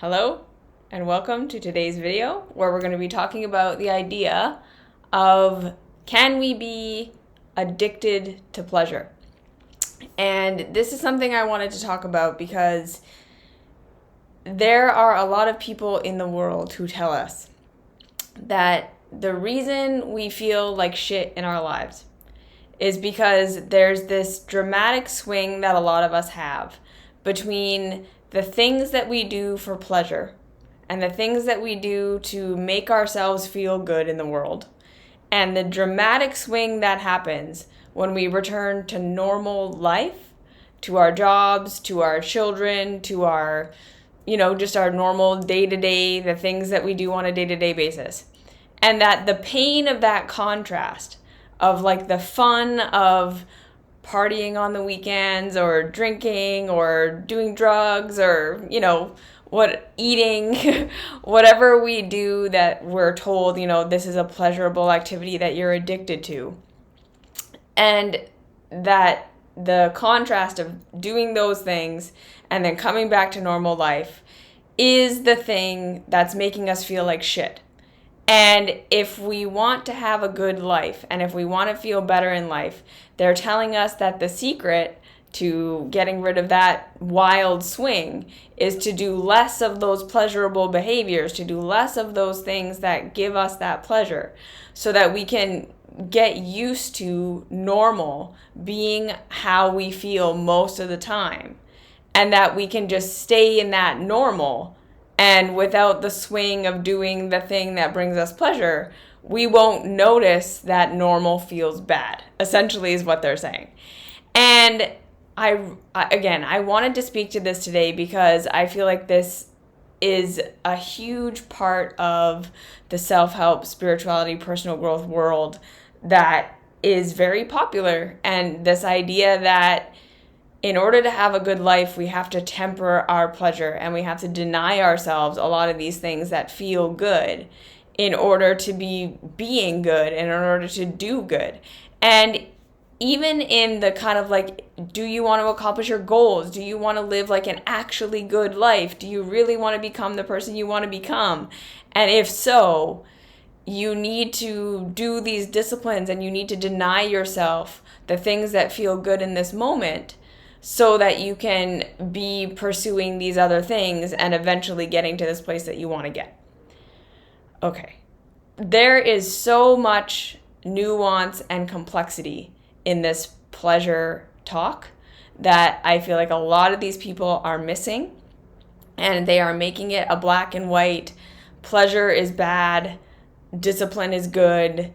Hello and welcome to today's video where we're going to be talking about the idea of can we be addicted to pleasure? And this is something I wanted to talk about because there are a lot of people in the world who tell us that the reason we feel like shit in our lives is because there's this dramatic swing that a lot of us have between the things that we do for pleasure and the things that we do to make ourselves feel good in the world, and the dramatic swing that happens when we return to normal life, to our jobs, to our children, to our, just our normal day-to-day, the things that we do on a day-to-day basis. And that the pain of that contrast of like the fun of partying on the weekends or drinking or doing drugs or, eating, whatever we do that we're told, this is a pleasurable activity that you're addicted to. And that the contrast of doing those things and then coming back to normal life is the thing that's making us feel like shit. And if we want to have a good life and if we want to feel better in life, they're telling us that the secret to getting rid of that wild swing is to do less of those pleasurable behaviors, to do less of those things that give us that pleasure, so that we can get used to normal being how we feel most of the time, and that we can just stay in that normal. And without the swing of doing the thing that brings us pleasure, we won't notice that normal feels bad, essentially is what they're saying. And I wanted to speak to this today because I feel like this is a huge part of the self-help, spirituality, personal growth world that is very popular. And this idea that in order to have a good life, we have to temper our pleasure and we have to deny ourselves a lot of these things that feel good in order to be being good and in order to do good. And even in the kind of like, do you want to accomplish your goals? Do you want to live like an actually good life? Do you really want to become the person you want to become? And if so, you need to do these disciplines and you need to deny yourself the things that feel good in this moment, so that you can be pursuing these other things and eventually getting to this place that you want to get. Okay. There is so much nuance and complexity in this pleasure talk that I feel like a lot of these people are missing, and they are making it a black and white, pleasure is bad, discipline is good,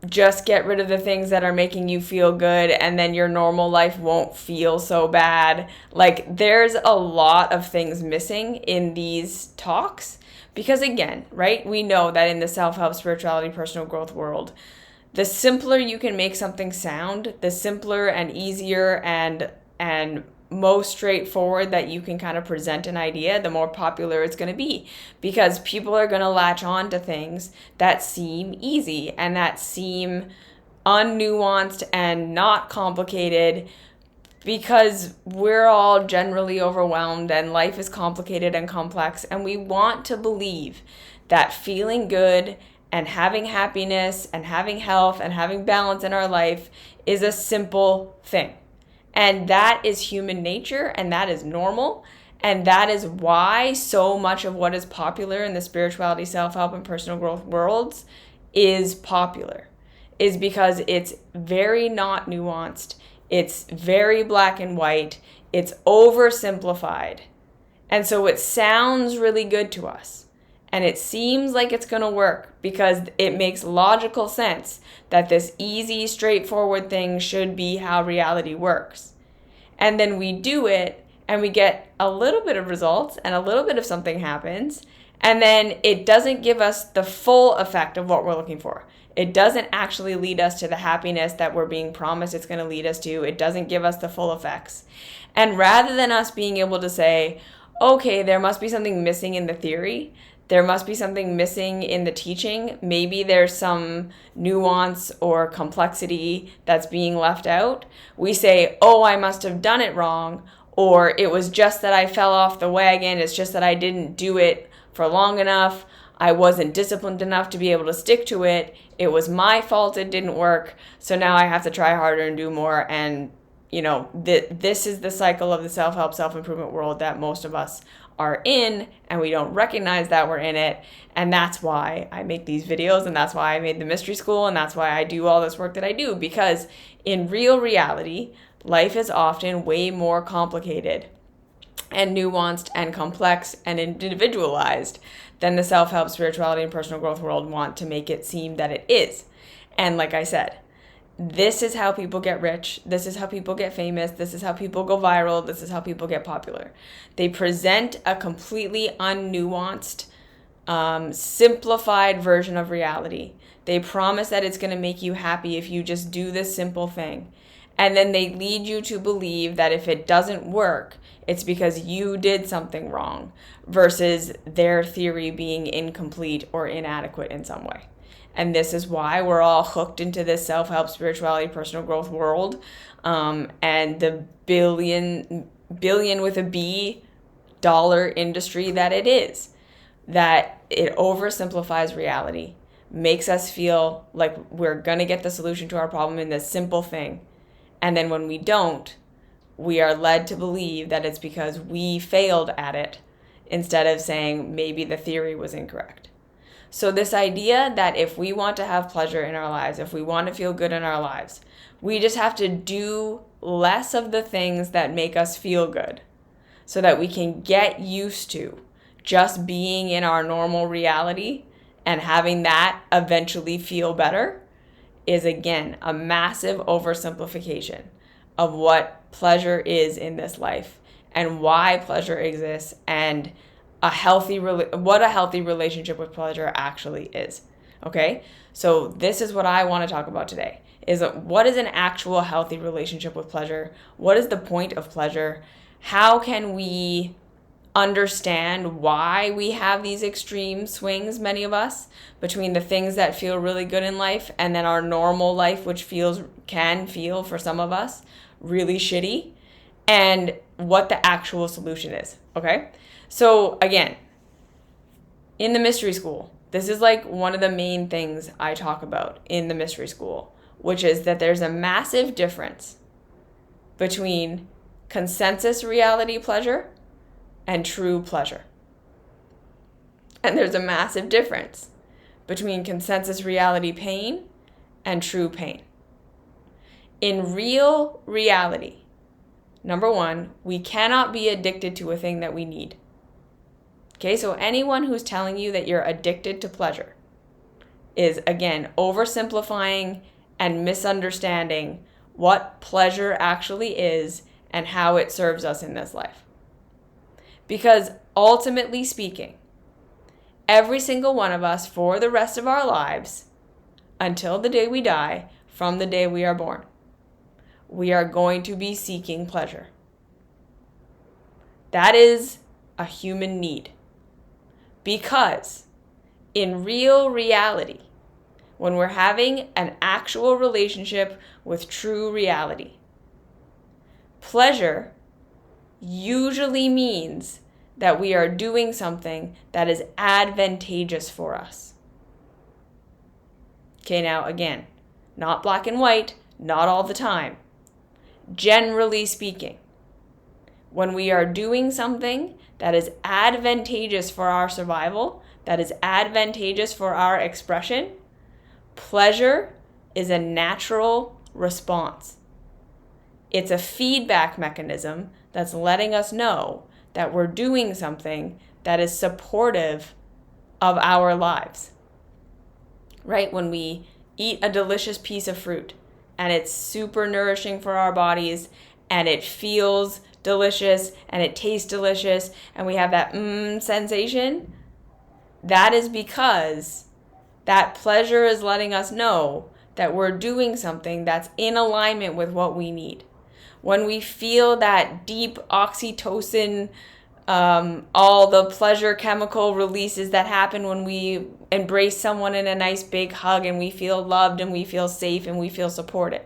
just get rid of the things that are making you feel good and then your normal life won't feel so bad. Like, there's a lot of things missing in these talks because, again, right, we know that in the self-help, spirituality, personal growth world, the simpler you can make something sound, the simpler and easier and most straightforward that you can kind of present an idea, the more popular it's going to be, because people are going to latch on to things that seem easy and that seem unnuanced and not complicated, because we're all generally overwhelmed and life is complicated and complex, and we want to believe that feeling good and having happiness and having health and having balance in our life is a simple thing. And that is human nature, and that is normal, and that is why so much of what is popular in the spirituality, self-help, and personal growth worlds is popular, is because it's very not nuanced, it's very black and white, it's oversimplified, and so it sounds really good to us. And it seems like it's going to work because it makes logical sense that this easy, straightforward thing should be how reality works. And then we do it and we get a little bit of results and a little bit of something happens. And then it doesn't give us the full effect of what we're looking for. It doesn't actually lead us to the happiness that we're being promised it's going to lead us to. It doesn't give us the full effects. And rather than us being able to say, okay, there must be something missing in the theory, there must be something missing in the teaching, maybe there's some nuance or complexity that's being left out, we say, oh, I must have done it wrong, or it was just that I fell off the wagon. It's just that I didn't do it for long enough. I wasn't disciplined enough to be able to stick to it. It was my fault it didn't work. So now I have to try harder and do more. And, this is the cycle of the self-help, self-improvement world that most of us are in, and we don't recognize that we're in it. And that's why I make these videos, and that's why I made the mystery school, and that's why I do all this work that I do, because in real reality, life is often way more complicated and nuanced and complex and individualized than the self-help, spirituality, and personal growth world want to make it seem that it is. And like I said, this is how people get rich. This is how people get famous. This is how people go viral. This is how people get popular. They present a completely unnuanced, simplified version of reality. They promise that it's going to make you happy if you just do this simple thing. And then they lead you to believe that if it doesn't work, it's because you did something wrong, versus their theory being incomplete or inadequate in some way. And this is why we're all hooked into this self-help, spirituality, personal growth world, and the billion with a B dollar industry that it is. That it oversimplifies reality, makes us feel like we're going to get the solution to our problem in this simple thing. And then when we don't, we are led to believe that it's because we failed at it, instead of saying maybe the theory was incorrect. So this idea that if we want to have pleasure in our lives, if we want to feel good in our lives, we just have to do less of the things that make us feel good so that we can get used to just being in our normal reality and having that eventually feel better, is again a massive oversimplification of what pleasure is in this life and why pleasure exists, and what a healthy relationship with pleasure actually is. Okay? So this is what I want to talk about today, is what is an actual healthy relationship with pleasure? What is the point of pleasure? How can we understand why we have these extreme swings, many of us, between the things that feel really good in life and then our normal life, which can feel for some of us really shitty, and what the actual solution is. Okay? So again, in the mystery school, this is like one of the main things I talk about in the mystery school, which is that there's a massive difference between consensus reality pleasure and true pleasure. And there's a massive difference between consensus reality pain and true pain. In real reality, number one, we cannot be addicted to a thing that we need. Okay, so anyone who's telling you that you're addicted to pleasure is, again, oversimplifying and misunderstanding what pleasure actually is and how it serves us in this life. Because ultimately speaking, every single one of us for the rest of our lives, until the day we die, from the day we are born, we are going to be seeking pleasure. That is a human need. Because in real reality, when we're having an actual relationship with true reality, pleasure usually means that we are doing something that is advantageous for us. Okay, now again, not black and white, not all the time. Generally speaking, when we are doing something that is advantageous for our survival, that is advantageous for our expression, pleasure is a natural response. It's a feedback mechanism that's letting us know that we're doing something that is supportive of our lives. Right? When we eat a delicious piece of fruit and it's super nourishing for our bodies and it feels delicious and it tastes delicious and we have that sensation, that is because that pleasure is letting us know that we're doing something that's in alignment with what we need. When we feel that deep oxytocin, all the pleasure chemical releases that happen when we embrace someone in a nice big hug and we feel loved and we feel safe and we feel supported.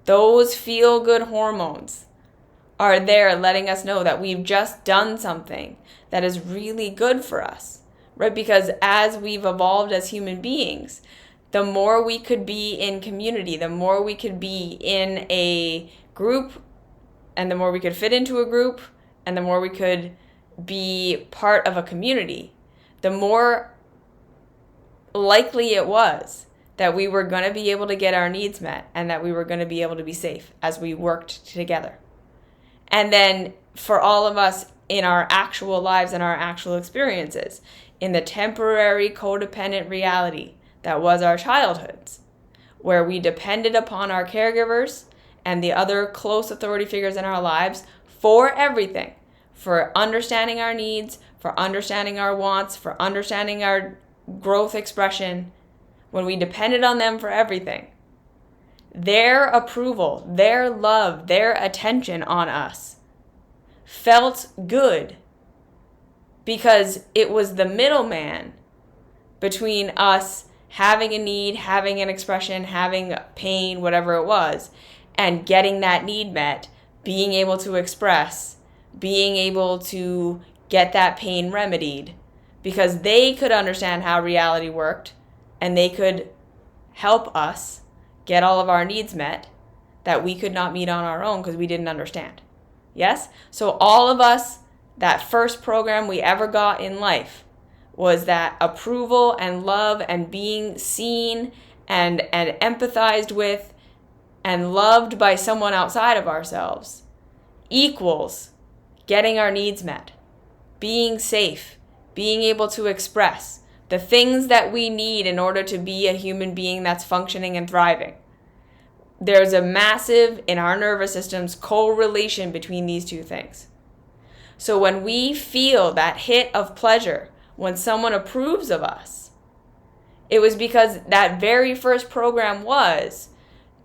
Those feel-good hormones are there letting us know that we've just done something that is really good for us, right? Because as we've evolved as human beings, the more we could be in community, the more we could be in a group, and the more we could fit into a group, and the more we could be part of a community, the more likely it was that we were going to be able to get our needs met and that we were going to be able to be safe as we worked together. And then for all of us in our actual lives and our actual experiences, in the temporary codependent reality that was our childhoods, where we depended upon our caregivers and the other close authority figures in our lives for everything, for understanding our needs, for understanding our wants, for understanding our growth expression, when we depended on them for everything, their approval, their love, their attention on us felt good because it was the middleman between us having a need, having an expression, having pain, whatever it was, and getting that need met, being able to express, being able to get that pain remedied, because they could understand how reality worked and they could help us get all of our needs met that we could not meet on our own because we didn't understand. Yes? So all of us, that first program we ever got in life was that approval and love and being seen and empathized with and loved by someone outside of ourselves equals getting our needs met, being safe, being able to express the things that we need in order to be a human being that's functioning and thriving. There's a massive, in our nervous systems, correlation between these two things. So when we feel that hit of pleasure, when someone approves of us, it was because that very first program was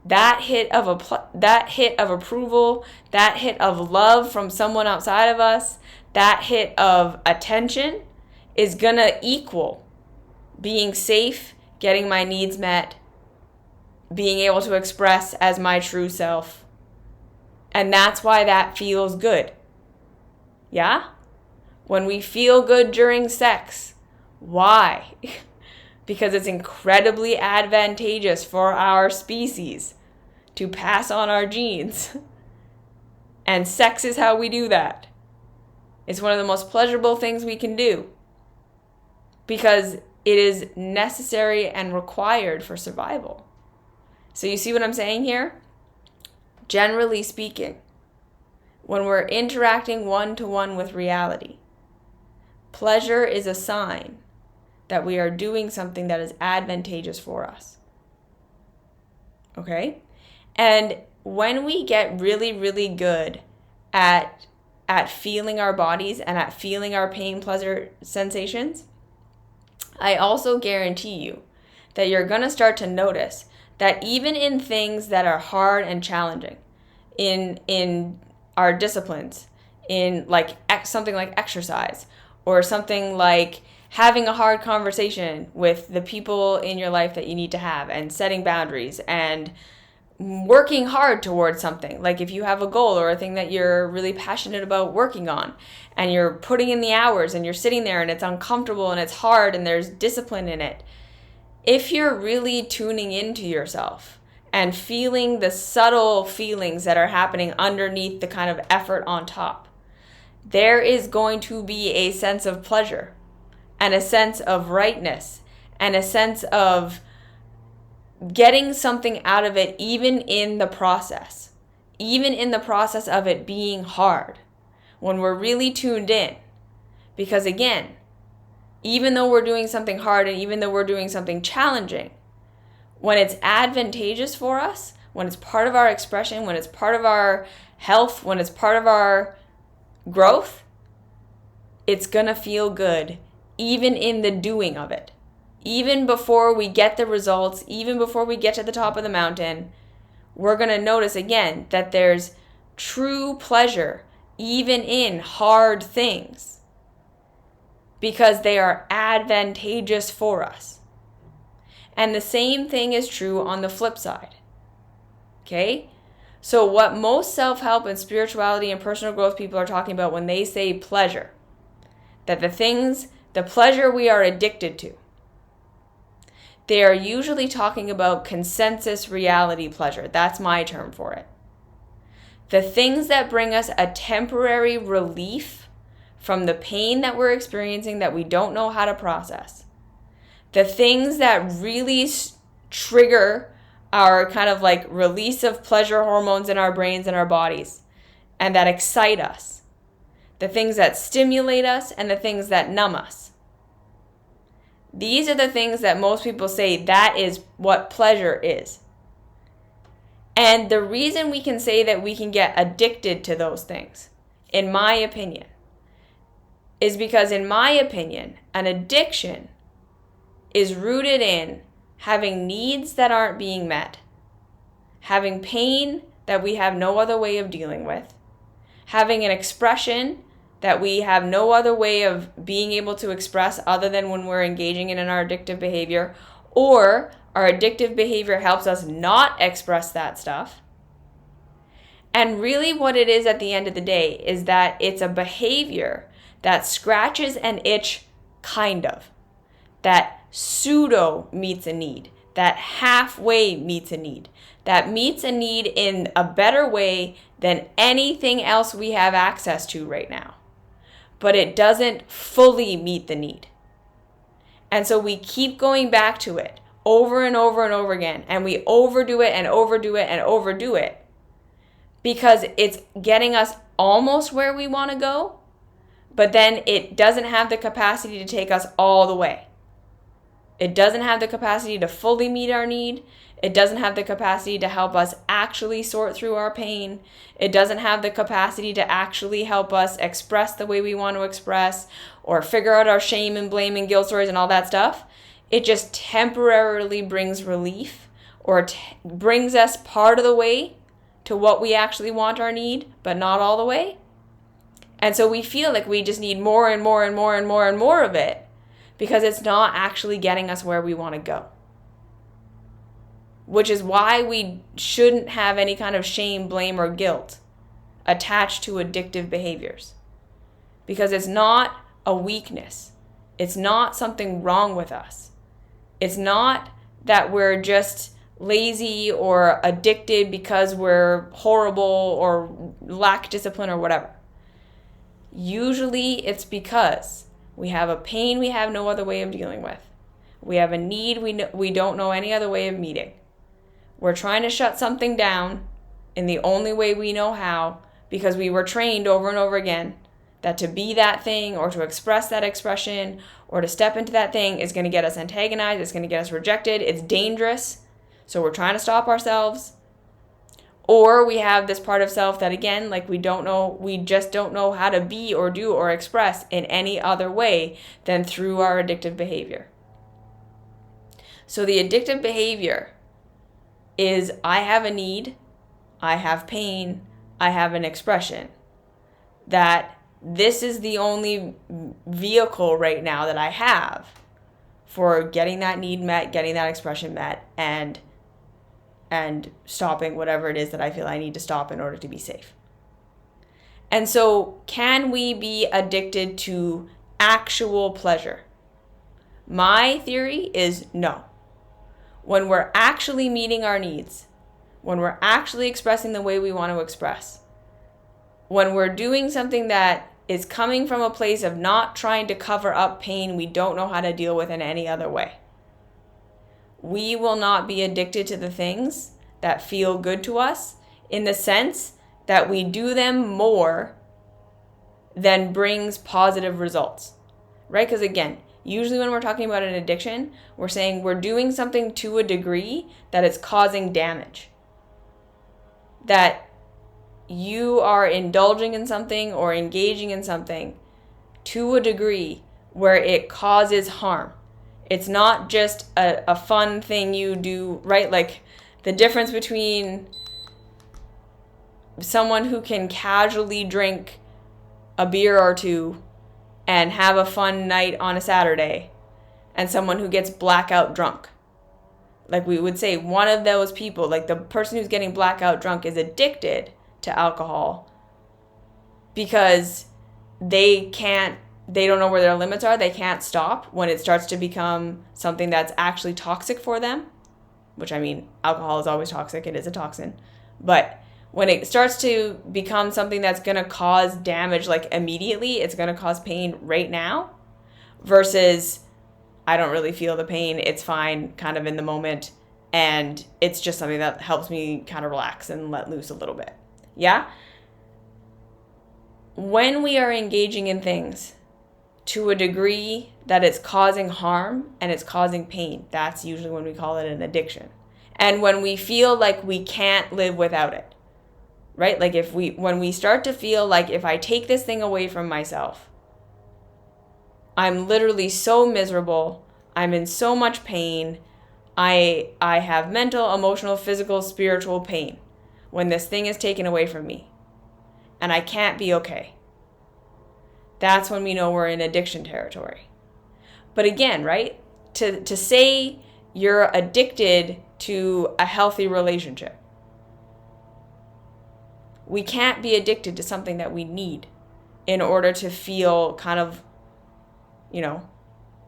that hit of approval, that hit of love from someone outside of us, that hit of attention is gonna equal being safe, getting my needs met, being able to express as my true self. And that's why that feels good. Yeah? When we feel good during sex, why? Because it's incredibly advantageous for our species to pass on our genes. And sex is how we do that. It's one of the most pleasurable things we can do because it is necessary and required for survival. So you see what I'm saying here? Generally speaking, when we're interacting one-to-one with reality, pleasure is a sign that we are doing something that is advantageous for us. Okay? And when we get really, really good at feeling our bodies and at feeling our pain, pleasure sensations, I also guarantee you that you're going to start to notice that even in things that are hard and challenging, in our disciplines, in like something like exercise, or something like having a hard conversation with the people in your life that you need to have, and setting boundaries, and working hard towards something. Like if you have a goal or a thing that you're really passionate about working on, and you're putting in the hours and you're sitting there and it's uncomfortable and it's hard and there's discipline in it. If you're really tuning into yourself and feeling the subtle feelings that are happening underneath the kind of effort on top, there is going to be a sense of pleasure and a sense of rightness and a sense of getting something out of it, even in the process of it being hard, when we're really tuned in. Because again, even though we're doing something hard and even though we're doing something challenging, when it's advantageous for us, when it's part of our expression, when it's part of our health, when it's part of our growth, it's gonna feel good, even in the doing of it. Even before we get the results, even before we get to the top of the mountain, we're going to notice again that there's true pleasure even in hard things because they are advantageous for us. And the same thing is true on the flip side. Okay? So what most self-help and spirituality and personal growth people are talking about when they say pleasure, that the pleasure we are addicted to, they are usually talking about consensus reality pleasure. That's my term for it. The things that bring us a temporary relief from the pain that we're experiencing that we don't know how to process. The things that really trigger our kind of like release of pleasure hormones in our brains and our bodies, and that excite us. The things that stimulate us and the things that numb us. These are the things that most people say that is what pleasure is. And the reason we can say that we can get addicted to those things, in my opinion, is because, in my opinion, an addiction is rooted in having needs that aren't being met, having pain that we have no other way of dealing with, having an expression that we have no other way of being able to express other than when we're engaging in our addictive behavior, or our addictive behavior helps us not express that stuff. And really what it is at the end of the day is that it's a behavior that scratches an itch, kind of, that pseudo meets a need, that halfway meets a need, that meets a need in a better way than anything else we have access to right now. But it doesn't fully meet the need. And so we keep going back to it over and over and over again, and we overdo it and overdo it and overdo it because it's getting us almost where we want to go, but then it doesn't have the capacity to take us all the way. It doesn't have the capacity to fully meet our need. It doesn't have the capacity to help us actually sort through our pain. It doesn't have the capacity to actually help us express the way we want to express or figure out our shame and blame and guilt stories and all that stuff. It just temporarily brings relief or brings us part of the way to what we actually want or need, but not all the way. And so we feel like we just need more and more and more and more and more of it because it's not actually getting us where we want to go. Which is why we shouldn't have any kind of shame, blame, or guilt attached to addictive behaviors. Because it's not a weakness. It's not something wrong with us. It's not that we're just lazy or addicted because we're horrible or lack discipline or whatever. Usually it's because we have a pain we have no other way of dealing with. We have a need we don't know any other way of meeting. We're trying to shut something down in the only way we know how because we were trained over and over again that to be that thing or to express that expression or to step into that thing is going to get us antagonized, it's going to get us rejected, it's dangerous, so we're trying to stop ourselves. Or we have this part of self that, again, like we just don't know how to be or do or express in any other way than through our addictive behavior. So the addictive behavior is I have a need, I have pain, I have an expression. That this is the only vehicle right now that I have for getting that need met, getting that expression met, and stopping whatever it is that I feel I need to stop in order to be safe. And so can we be addicted to actual pleasure? My theory is no. When we're actually meeting our needs, when we're actually expressing the way we want to express, when we're doing something that is coming from a place of not trying to cover up pain we don't know how to deal with in any other way, we will not be addicted to the things that feel good to us in the sense that we do them more than brings positive results, right? Because again, usually when we're talking about an addiction, we're saying we're doing something to a degree that it's causing damage. That you are indulging in something or engaging in something to a degree where it causes harm. It's not just a fun thing you do, right? Like the difference between someone who can casually drink a beer or two and have a fun night on a Saturday and someone who gets blackout drunk. Like we would say one of those people, like the person who's getting blackout drunk, is addicted to alcohol because they don't know where their limits are. They can't stop when it starts to become something that's actually toxic for them, which, I mean, alcohol is always toxic. It is a toxin. But when it starts to become something that's going to cause damage, like immediately, it's going to cause pain right now, versus I don't really feel the pain. It's fine kind of in the moment. And it's just something that helps me kind of relax and let loose a little bit. Yeah? When we are engaging in things to a degree that it's causing harm and it's causing pain, that's usually when we call it an addiction. And when we feel like we can't live without it, right? Like when we start to feel like if I take this thing away from myself, I'm literally so miserable, I'm in so much pain, I have mental, emotional, physical, spiritual pain when this thing is taken away from me and I can't be okay. That's when we know we're in addiction territory. But again, right? To say you're addicted to a healthy relationship, we can't be addicted to something that we need in order to feel kind of,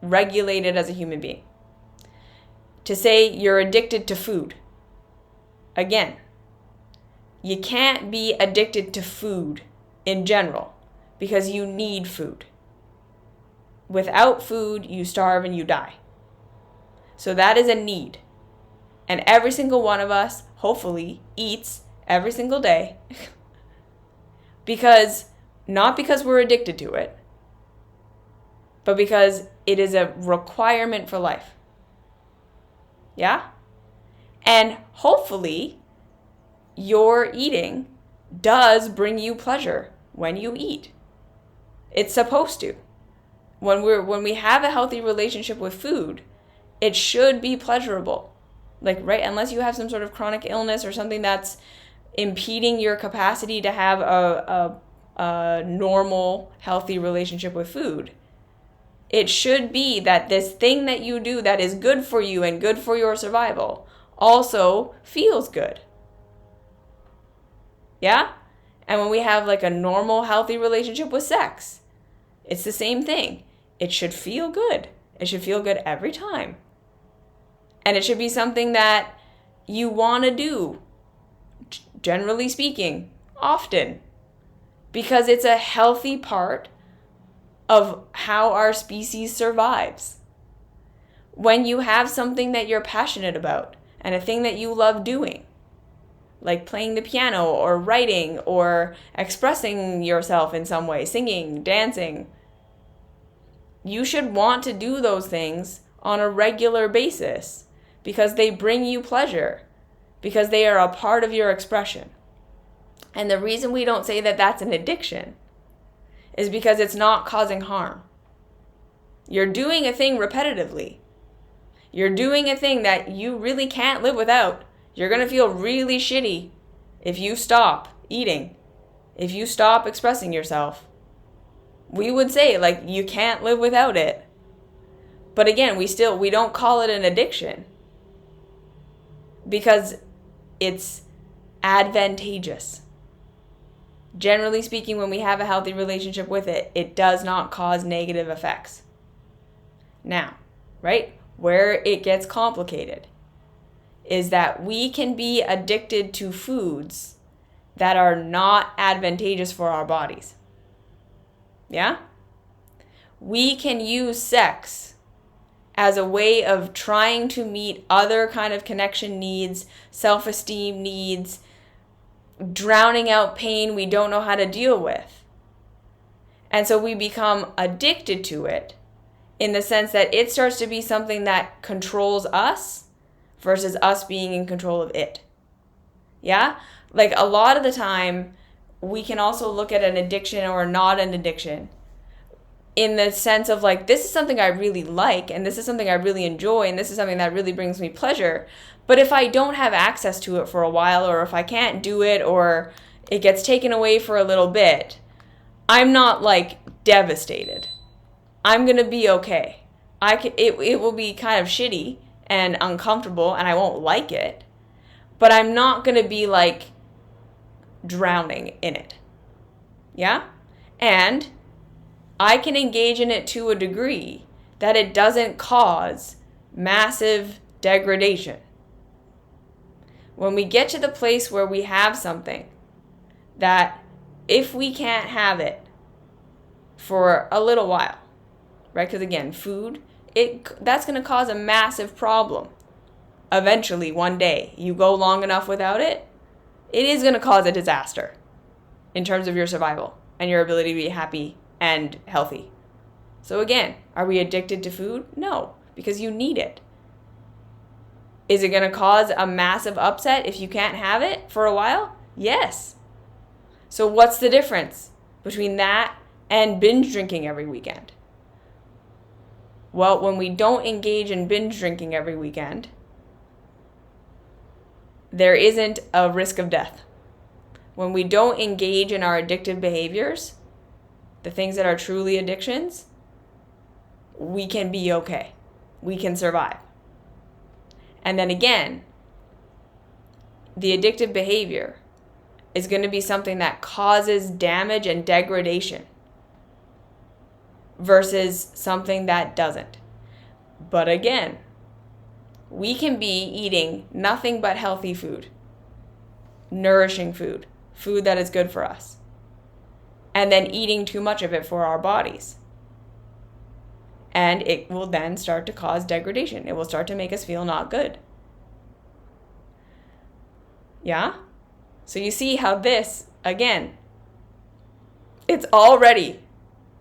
regulated as a human being. To say you're addicted to food, again, you can't be addicted to food in general because you need food. Without food, you starve and you die. So that is a need. And every single one of us, hopefully, eats every single day not because we're addicted to it, but because it is a requirement for life. Yeah? And hopefully, your eating does bring you pleasure when you eat. It's supposed to. When we have a healthy relationship with food, it should be pleasurable. Like, right? Unless you have some sort of chronic illness or something that's impeding your capacity to have a normal, healthy relationship with food. It should be that this thing that you do that is good for you and good for your survival also feels good. Yeah? And when we have like a normal, healthy relationship with sex, it's the same thing. It should feel good. It should feel good every time. And it should be something that you want to do, generally speaking, often. Because it's a healthy part of how our species survives. When you have something that you're passionate about and a thing that you love doing, like playing the piano or writing or expressing yourself in some way, singing, dancing, you should want to do those things on a regular basis because they bring you pleasure, because they are a part of your expression. And the reason we don't say that that's an addiction is because it's not causing harm. You're doing a thing repetitively. You're doing a thing that you really can't live without. You're going to feel really shitty if you stop eating, if you stop expressing yourself. We would say, like, you can't live without it. But again, we don't call it an addiction because it's advantageous. Generally speaking, when we have a healthy relationship with it, it does not cause negative effects. Now, right, where it gets complicated is that we can be addicted to foods that are not advantageous for our bodies. Yeah? We can use sex as a way of trying to meet other kind of connection needs, self-esteem needs, drowning out pain we don't know how to deal with. And so we become addicted to it in the sense that it starts to be something that controls us versus us being in control of it. Yeah? Like a lot of the time, we can also look at an addiction or not an addiction in the sense of like, this is something I really like, and this is something I really enjoy, and this is something that really brings me pleasure. But if I don't have access to it for a while, or if I can't do it, or it gets taken away for a little bit, I'm not like devastated. I'm going to be okay. It will be kind of shitty and uncomfortable and I won't like it, but I'm not going to be like drowning in it. Yeah? And I can engage in it to a degree that it doesn't cause massive degradation. When we get to the place where we have something that if we can't have it for a little while, right? Because again, food, that's going to cause a massive problem. Eventually, one day, you go long enough without it, it is going to cause a disaster in terms of your survival and your ability to be happy and healthy. So again, are we addicted to food? No, because you need it. Is it going to cause a massive upset if you can't have it for a while? Yes. So what's the difference between that and binge drinking every weekend? Well, when we don't engage in binge drinking every weekend, there isn't a risk of death. When we don't engage in our addictive behaviors, the things that are truly addictions, we can be okay. We can survive. And then again, the addictive behavior is going to be something that causes damage and degradation versus something that doesn't. But again, we can be eating nothing but healthy food, nourishing food, food that is good for us, and then eating too much of it for our bodies. And it will then start to cause degradation. It will start to make us feel not good. Yeah? So you see how this, again, it's already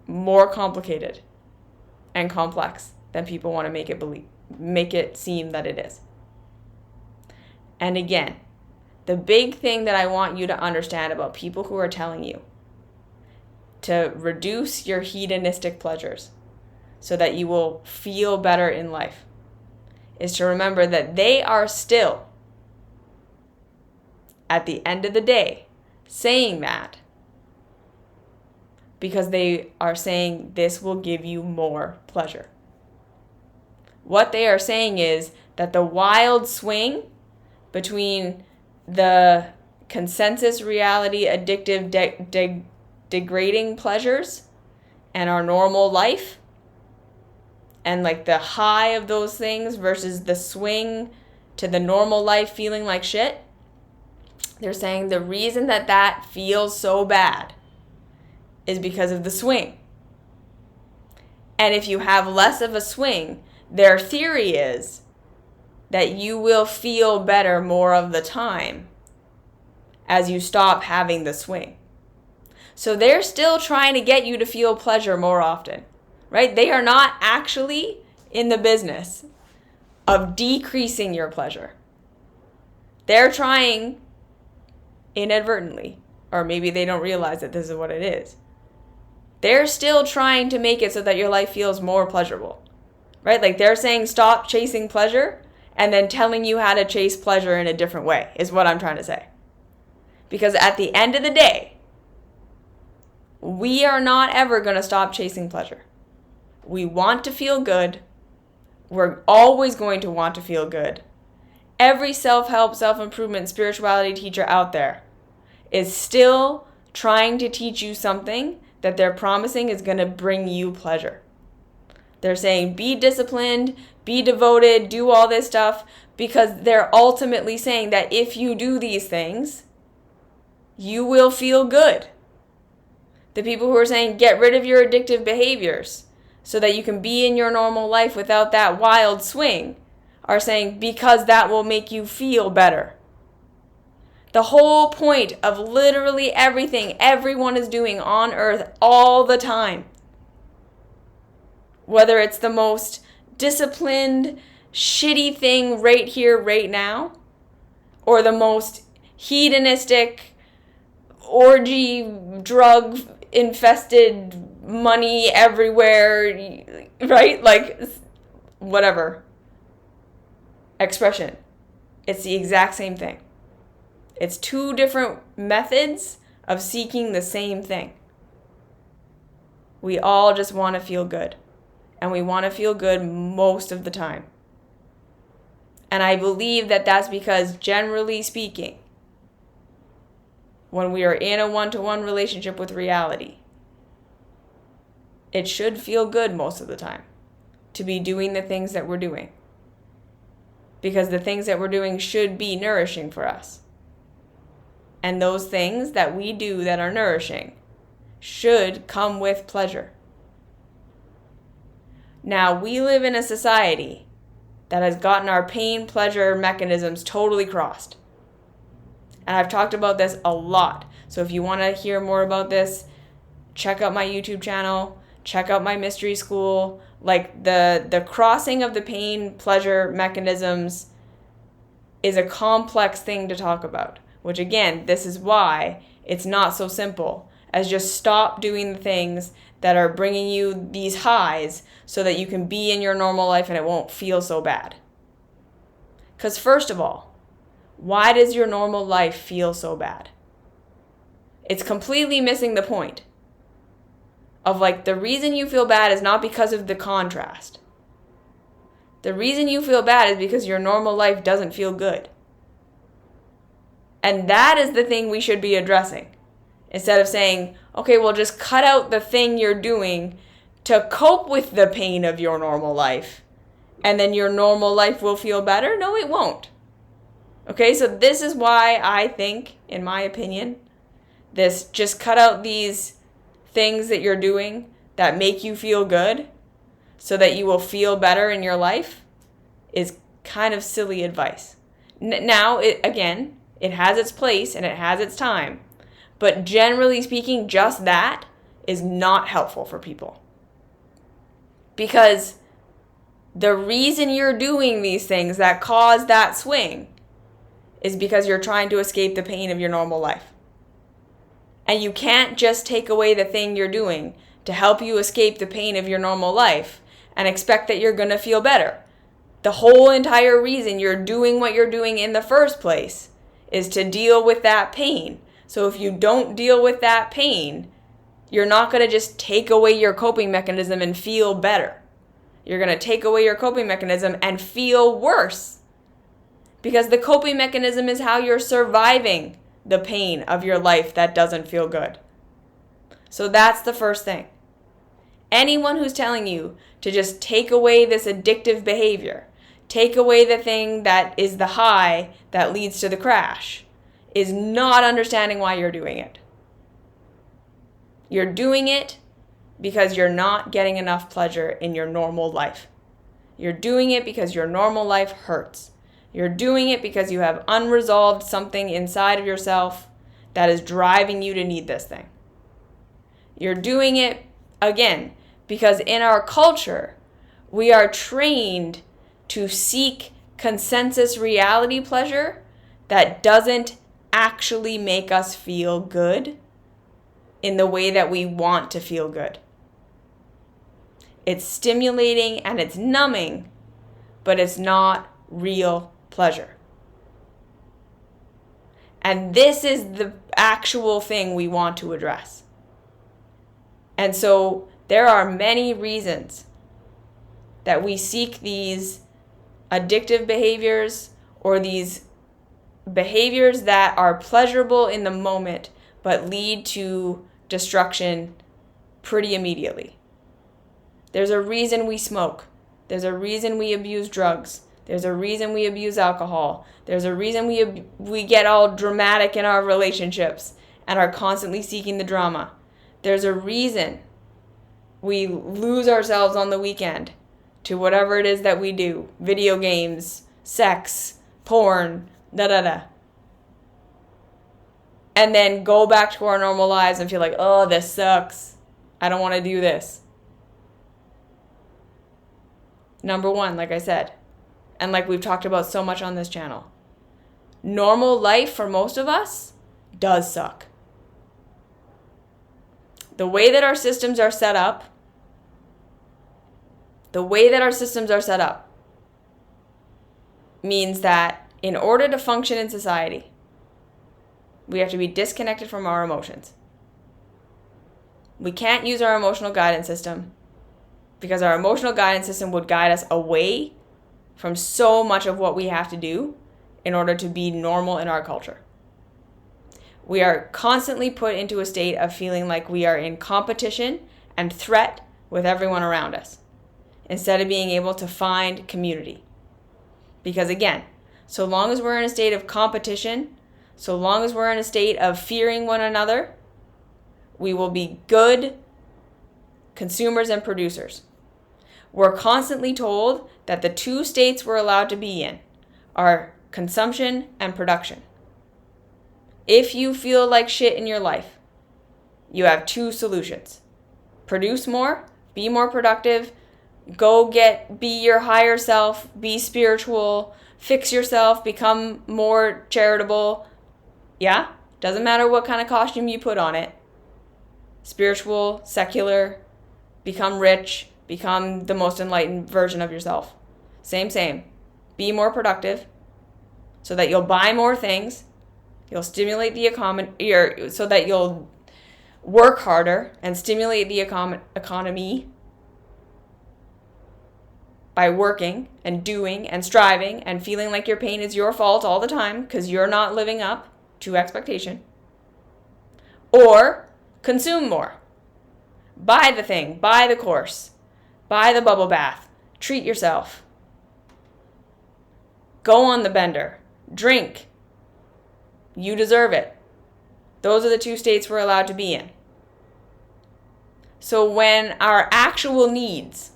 more complicated and complex than people want to make it seem that it is. And again, the big thing that I want you to understand about people who are telling you to reduce your hedonistic pleasures so that you will feel better in life is to remember that they are still, at the end of the day, saying that because they are saying this will give you more pleasure. What they are saying is that the wild swing between the consensus reality addictive degrading pleasures and our normal life, and like the high of those things versus the swing to the normal life feeling like shit, they're saying the reason that feels so bad is because of the swing. And if you have less of a swing, their theory is that you will feel better more of the time as you stop having the swing. So they're still trying to get you to feel pleasure more often, right? They are not actually in the business of decreasing your pleasure. They're trying inadvertently, or maybe they don't realize that this is what it is. They're still trying to make it so that your life feels more pleasurable, right? Like they're saying stop chasing pleasure and then telling you how to chase pleasure in a different way is what I'm trying to say. Because at the end of the day, we are not ever going to stop chasing pleasure. We want to feel good. We're always going to want to feel good. Every self-help, self-improvement, spirituality teacher out there is still trying to teach you something that they're promising is going to bring you pleasure. They're saying be disciplined, be devoted, do all this stuff, because they're ultimately saying that if you do these things, you will feel good. The people who are saying get rid of your addictive behaviors so that you can be in your normal life without that wild swing are saying because that will make you feel better. The whole point of literally everything everyone is doing on earth all the time, whether it's the most disciplined, shitty thing right here, right now, or the most hedonistic, orgy, drug-infested, money everywhere, right? Like, whatever expression. It's the exact same thing. It's two different methods of seeking the same thing. We all just want to feel good. And we want to feel good most of the time. And I believe that that's because, generally speaking, when we are in a one-to-one relationship with reality, it should feel good most of the time to be doing the things that we're doing. Because the things that we're doing should be nourishing for us. And those things that we do that are nourishing should come with pleasure. Now, we live in a society that has gotten our pain-pleasure mechanisms totally crossed. And I've talked about this a lot. So if you want to hear more about this, check out my YouTube channel, check out my mystery school. Like the crossing of the pain-pleasure mechanisms is a complex thing to talk about. Which again, this is why it's not so simple as just stop doing the things that are bringing you these highs so that you can be in your normal life and it won't feel so bad. Because first of all, why does your normal life feel so bad? It's completely missing the point of like the reason you feel bad is not because of the contrast. The reason you feel bad is because your normal life doesn't feel good. And that is the thing we should be addressing. Instead of saying, okay, well, just cut out the thing you're doing to cope with the pain of your normal life, and then your normal life will feel better. No, it won't. Okay, so this is why I think, in my opinion, this just cut out these things that you're doing that make you feel good so that you will feel better in your life is kind of silly advice. Now, it has its place and it has its time. But generally speaking, just that is not helpful for people. Because the reason you're doing these things that cause that swing is because you're trying to escape the pain of your normal life. And you can't just take away the thing you're doing to help you escape the pain of your normal life and expect that you're going to feel better. The whole entire reason you're doing what you're doing in the first place is to deal with that pain. So if you don't deal with that pain, you're not going to just take away your coping mechanism and feel better. You're going to take away your coping mechanism and feel worse. Because the coping mechanism is how you're surviving the pain of your life that doesn't feel good. So that's the first thing. Anyone who's telling you to just take away this addictive behavior, take away the thing that is the high that leads to the crash, is not understanding why you're doing it. You're doing it because you're not getting enough pleasure in your normal life. You're doing it because your normal life hurts. You're doing it because you have unresolved something inside of yourself that is driving you to need this thing. You're doing it, again, because in our culture, we are trained to seek consensus reality pleasure that doesn't actually make us feel good in the way that we want to feel good. It's stimulating and it's numbing, but it's not real pleasure. And this is the actual thing we want to address. And so there are many reasons that we seek these addictive behaviors or these behaviors that are pleasurable in the moment but lead to destruction pretty immediately. There's a reason we smoke. There's a reason we abuse drugs. There's a reason we abuse alcohol. There's a reason we get all dramatic in our relationships and are constantly seeking the drama. There's a reason we lose ourselves on the weekend to whatever it is that we do. Video games, sex, porn, da-da-da. And then go back to our normal lives and feel like, oh, this sucks. I don't want to do this. Number one, like I said, and like we've talked about so much on this channel, normal life for most of us does suck. The way that our systems are set up, means that in order to function in society, we have to be disconnected from our emotions. We can't use our emotional guidance system because our emotional guidance system would guide us away from so much of what we have to do in order to be normal in our culture. We are constantly put into a state of feeling like we are in competition and threat with everyone around us, instead of being able to find community. Because again, so long as we're in a state of competition, so long as we're in a state of fearing one another, we will be good consumers and producers. We're constantly told that the two states we're allowed to be in are consumption and production. If you feel like shit in your life, you have two solutions. Produce more, be more productive, be your higher self, be spiritual, fix yourself, become more charitable. Yeah? Doesn't matter what kind of costume you put on it. Spiritual, secular, become rich, become the most enlightened version of yourself. Same. Be more productive so that you'll buy more things. You'll stimulate the economy, so that you'll work harder and stimulate the economy by working and doing and striving and feeling like your pain is your fault all the time because you're not living up to expectation. Or consume more. Buy the thing, buy the course, buy the bubble bath, treat yourself. Go on the bender, drink. You deserve it. Those are the two states we're allowed to be in. So when our actual needs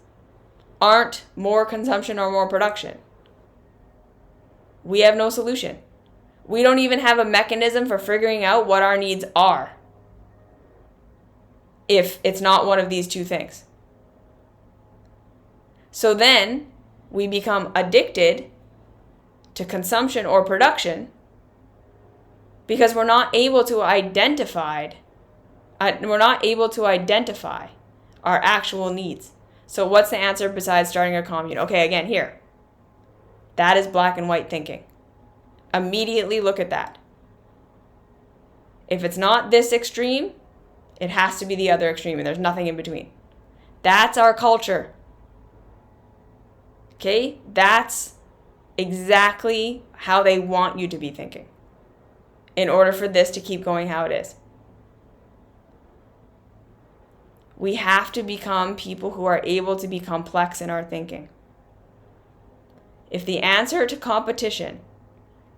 aren't more consumption or more production, we have no solution. We don't even have a mechanism for figuring out what our needs are if it's not one of these two things. So then we become addicted to consumption or production because we're not able to identify our actual needs. So what's the answer besides starting a commune? Okay, again, here. That is black and white thinking. Immediately look at that. If it's not this extreme, it has to be the other extreme, and there's nothing in between. That's our culture. Okay? That's exactly how they want you to be thinking in order for this to keep going how it is. We have to become people who are able to be complex in our thinking. If the answer to competition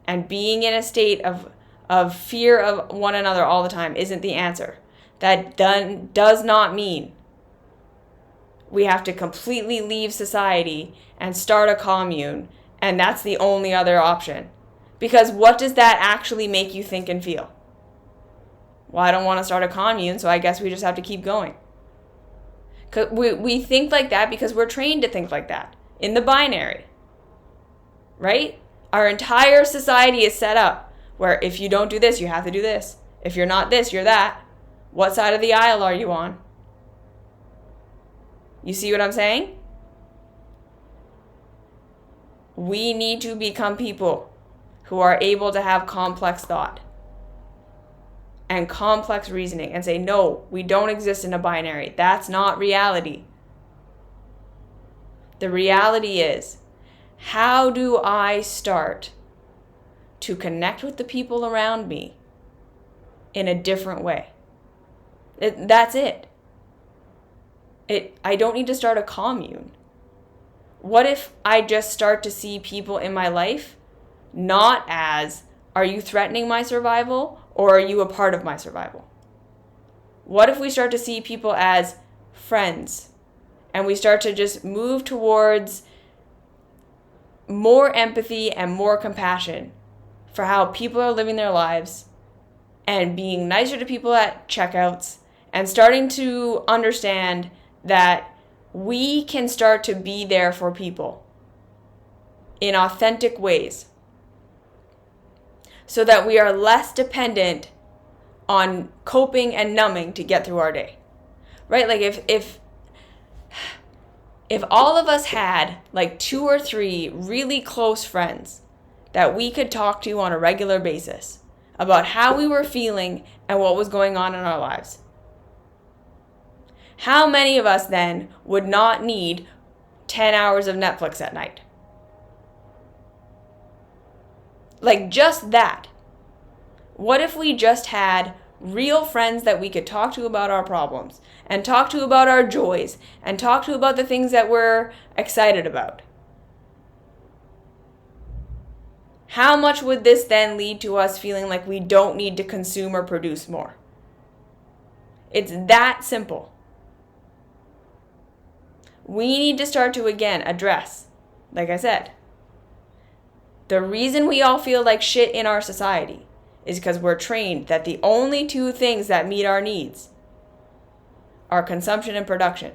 and being in a state of fear of one another all the time isn't the answer, that does not mean we have to completely leave society and start a commune, and that's the only other option. Because what does that actually make you think and feel? Well, I don't want to start a commune, so I guess we just have to keep going. We think like that because we're trained to think like that in the binary, right? Our entire society is set up where if you don't do this, you have to do this. If you're not this, you're that. What side of the aisle are you on? You see what I'm saying? We need to become people who are able to have complex thought and complex reasoning and say, no, we don't exist in a binary. That's not reality. The reality is, how do I start to connect with the people around me in a different way? That's it. I don't need to start a commune. What if I just start to see people in my life not as, are you threatening my survival or are you a part of my survival? What if we start to see people as friends and we start to just move towards more empathy and more compassion for how people are living their lives and being nicer to people at checkouts and starting to understand that we can start to be there for people in authentic ways so that we are less dependent on coping and numbing to get through our day, right? Like if all of us had like 2 or 3 really close friends that we could talk to on a regular basis about how we were feeling and what was going on in our lives, how many of us then would not need 10 hours of Netflix at night? Like just that. What if we just had real friends that we could talk to about our problems and talk to about our joys and talk to about the things that we're excited about? How much would this then lead to us feeling like we don't need to consume or produce more? It's that simple. We need to start to, again, address, like I said, the reason we all feel like shit in our society is because we're trained that the only two things that meet our needs are consumption and production.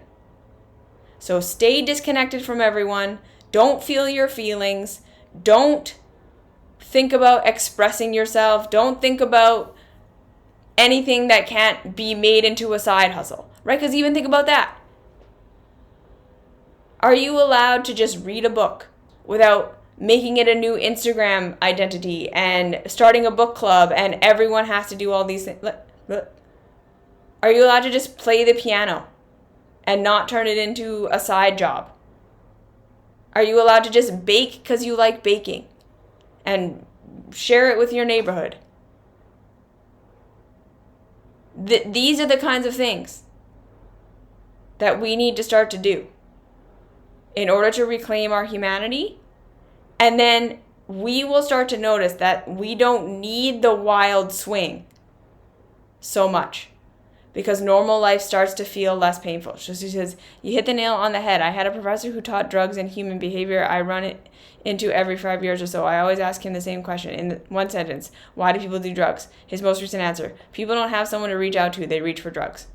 So stay disconnected from everyone. Don't feel your feelings. Don't think about expressing yourself. Don't think about anything that can't be made into a side hustle, right? Because even think about that. Are you allowed to just read a book without making it a new Instagram identity and starting a book club and everyone has to do all these things? Are you allowed to just play the piano and not turn it into a side job? Are you allowed to just bake because you like baking and share it with your neighborhood? These are the kinds of things that we need to start to do in order to reclaim our humanity. And then we will start to notice that we don't need the wild swing so much because normal life starts to feel less painful. She says, you hit the nail on the head. I had a professor who taught drugs and human behavior. I run it into every 5 years or so. I always ask him the same question in one sentence. Why do people do drugs? His most recent answer: people don't have someone to reach out to. They reach for drugs.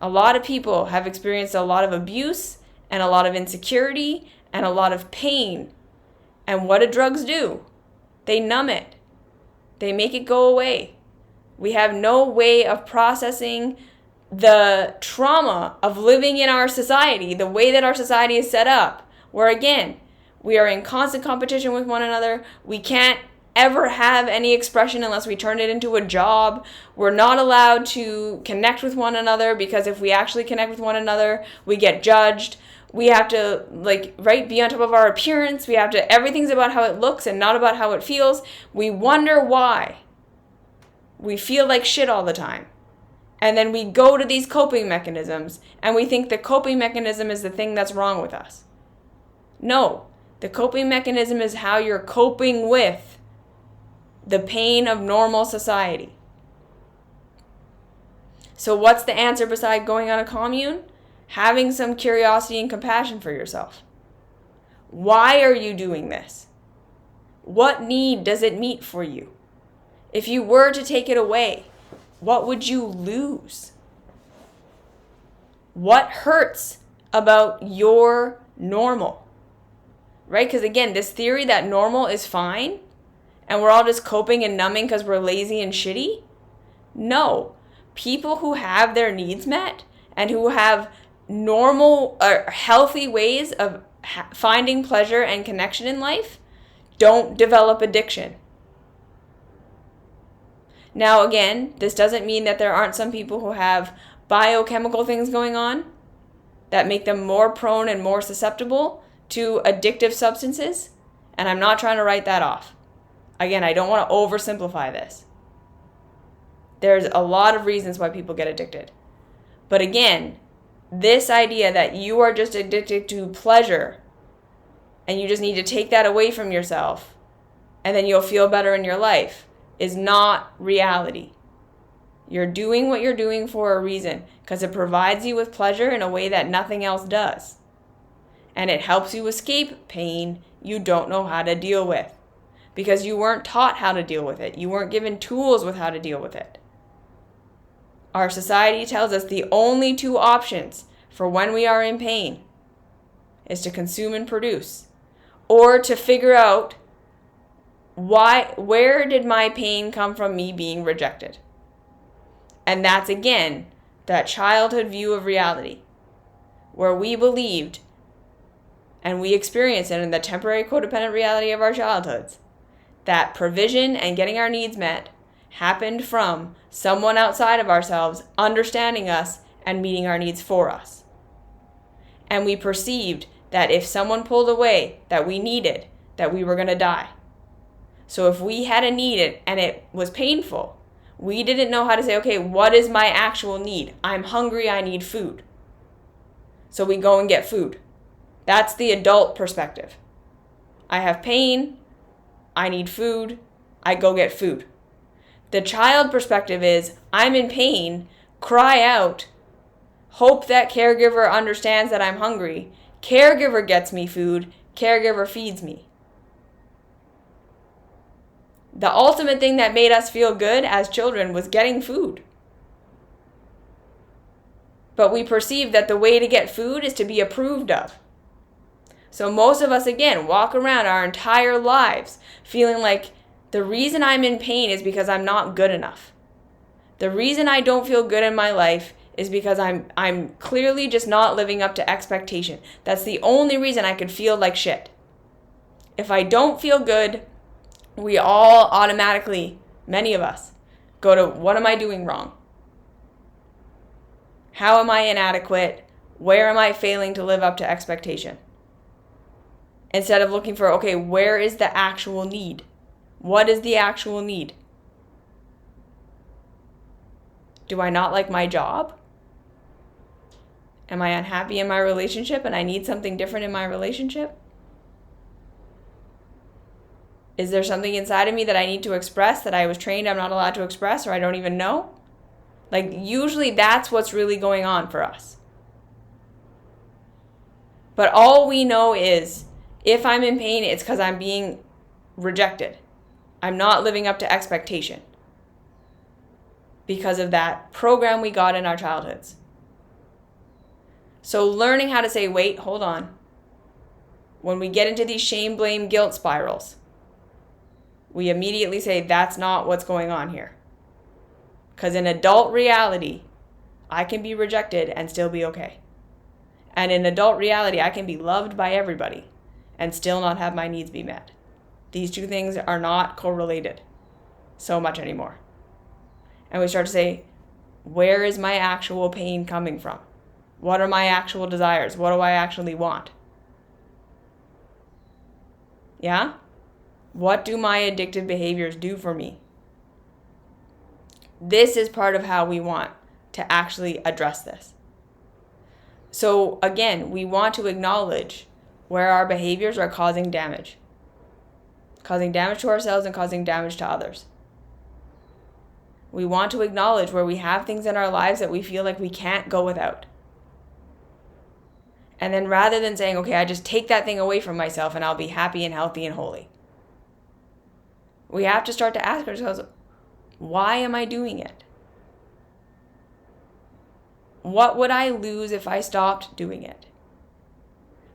A lot of people have experienced a lot of abuse and a lot of insecurity and a lot of pain. And what do drugs do? They numb it. They make it go away. We have no way of processing the trauma of living in our society, the way that our society is set up, where again, we are in constant competition with one another. We can't ever have any expression unless we turn it into a job. We're not allowed to connect with one another because if we actually connect with one another, we get judged. We have to, be on top of our appearance. We have to, everything's about how it looks and not about how it feels. We wonder why we feel like shit all the time. And then we go to these coping mechanisms and we think the coping mechanism is the thing that's wrong with us. No, the coping mechanism is how you're coping with the pain of normal society. So what's the answer beside going on a commune? Having some curiosity and compassion for yourself. Why are you doing this? What need does it meet for you? If you were to take it away, what would you lose? What hurts about your normal? Right? Because again, this theory that normal is fine and we're all just coping and numbing because we're lazy and shitty. No. People who have their needs met and who have normal or healthy ways of finding pleasure and connection in life don't develop addiction. Now again, this doesn't mean that there aren't some people who have biochemical things going on that make them more prone and more susceptible to addictive substances, and I'm not trying to write that off. Again, I don't want to oversimplify this. There's a lot of reasons why people get addicted. But again, this idea that you are just addicted to pleasure and you just need to take that away from yourself and then you'll feel better in your life is not reality. You're doing what you're doing for a reason because it provides you with pleasure in a way that nothing else does. And it helps you escape pain you don't know how to deal with because you weren't taught how to deal with it. You weren't given tools with how to deal with it. Our society tells us the only two options for when we are in pain is to consume and produce, or to figure out where did my pain come from me being rejected? And that's again, that childhood view of reality, where we believed, and we experienced it in the temporary codependent reality of our childhoods, that provision and getting our needs met happened from someone outside of ourselves understanding us and meeting our needs for us. And we perceived that if someone pulled away that we needed, that we were going to die. So if we had a need and it was painful, we didn't know how to say, okay, what is my actual need? I'm hungry, I need food. So we go and get food. That's the adult perspective. I have pain, I need food, I go get food. The child perspective is, I'm in pain, cry out, hope that caregiver understands that I'm hungry, caregiver gets me food, caregiver feeds me. The ultimate thing that made us feel good as children was getting food. But we perceive that the way to get food is to be approved of. So most of us, again, walk around our entire lives feeling like the reason I'm in pain is because I'm not good enough. The reason I don't feel good in my life is because I'm clearly just not living up to expectation. That's the only reason I could feel like shit. If I don't feel good, we all automatically, many of us, go to what am I doing wrong? How am I inadequate? Where am I failing to live up to expectation? Instead of looking for, okay, where is the actual need? What is the actual need? Do I not like my job? Am I unhappy in my relationship and I need something different in my relationship? Is there something inside of me that I need to express that I was trained I'm not allowed to express or I don't even know? Like, usually that's what's really going on for us. But all we know is, if I'm in pain, it's because I'm being rejected. I'm not living up to expectation because of that program we got in our childhoods. So learning how to say, wait, hold on. When we get into these shame, blame, guilt spirals, we immediately say, that's not what's going on here. Because in adult reality, I can be rejected and still be okay. And in adult reality, I can be loved by everybody and still not have my needs be met. These two things are not correlated so much anymore. And we start to say, where is my actual pain coming from? What are my actual desires? What do I actually want? Yeah? What do my addictive behaviors do for me? This is part of how we want to actually address this. So again, we want to acknowledge where our behaviors are causing damage to ourselves and causing damage to others. We want to acknowledge where we have things in our lives that we feel like we can't go without. And then rather than saying, okay, I just take that thing away from myself and I'll be happy and healthy and holy, we have to start to ask ourselves, why am I doing it? What would I lose if I stopped doing it?